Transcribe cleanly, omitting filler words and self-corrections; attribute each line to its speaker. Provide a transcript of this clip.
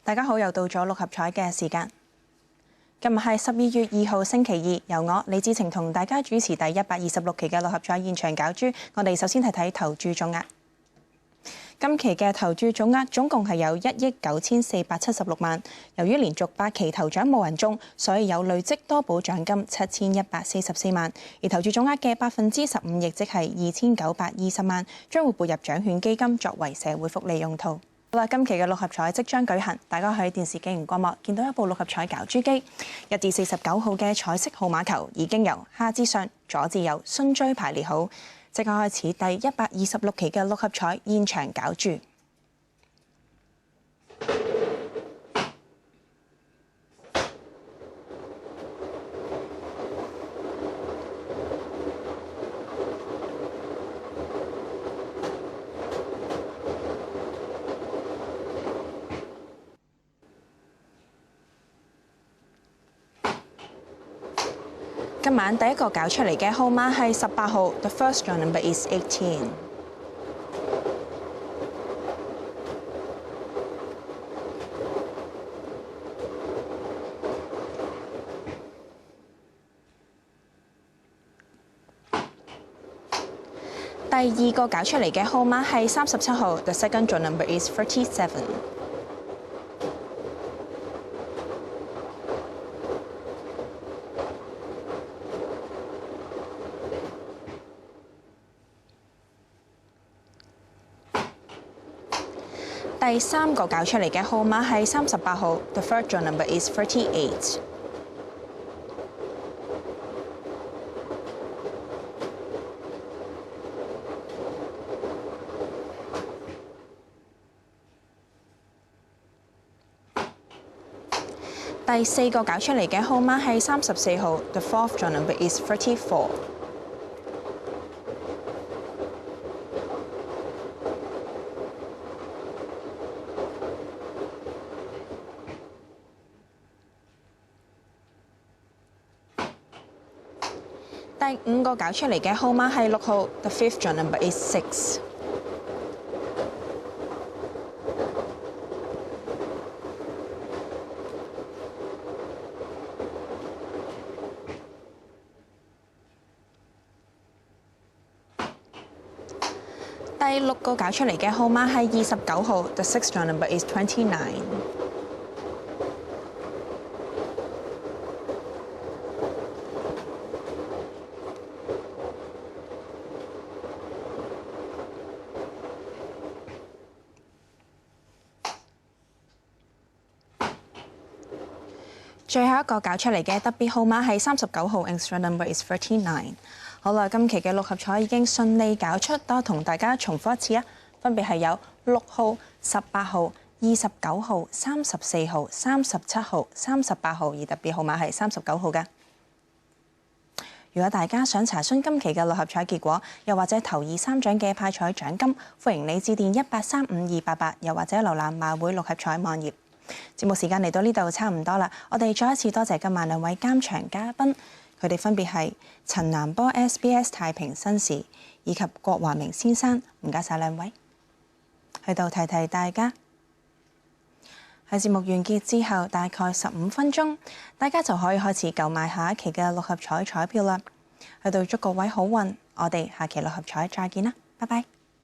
Speaker 1: 大家好，又到咗六合彩嘅時間。今日係12月2號星期二，由我李志晴同大家主持第126期嘅六合彩現場攪珠。我哋首先睇投注總額。今期嘅投注總額總共係有1億9476萬。由於連續8期頭獎冇人中，所以有累積多寶獎金7144萬。而投注總額嘅15%，亦即係2920萬，將會撥入獎券基金作為社會福利用途。好啦，今期嘅六合彩即將舉行，大家喺電視機熒光幕見到一部六合彩攪珠機，1至49號嘅彩色號碼球已經由下至上、左至右順序排列好，即刻開始第126期嘅六合彩現場攪珠。今晚第一個攪出嚟嘅號碼係18號 ，The first draw number is 18。第二個攪出嚟嘅號碼係37號 ，The second draw number is 37。第三個攪出嚟嘅號碼係38號 ，The third draw number is 38。第四個攪出嚟嘅號碼係34號 ，The fourth draw number is 34。第五個攪出嚟嘅號碼係6號 ，The fifth draw number is 6。第六個攪出嚟嘅號碼係29號 ，The sixth draw number is 29。最後一個攪出嚟嘅特別號碼係39號 ，Extra number is 39。好啦，今期嘅六合彩已經順利攪出，多同大家重複一次啊，分別係有6號、18號、29號、34號、37號、38號，而特別號碼係39號嘅。如果大家想查詢今期嘅六合彩結果，又或者頭2、3獎嘅派彩獎金，歡迎你致電1835288，又或者瀏覽馬會六合彩網頁。節目時間嚟到呢度差唔多啦，我哋再一次多謝今晚2位監場嘉賓，佢哋分別係陳南波 SBS 太平紳士以及郭華明先生，唔該晒2位。去到提提大家，喺節目完結之後大概15分鐘，大家就可以開始購買下一期嘅六合彩彩票啦。去到祝各位好運，我哋下期六合彩再見啦，拜拜。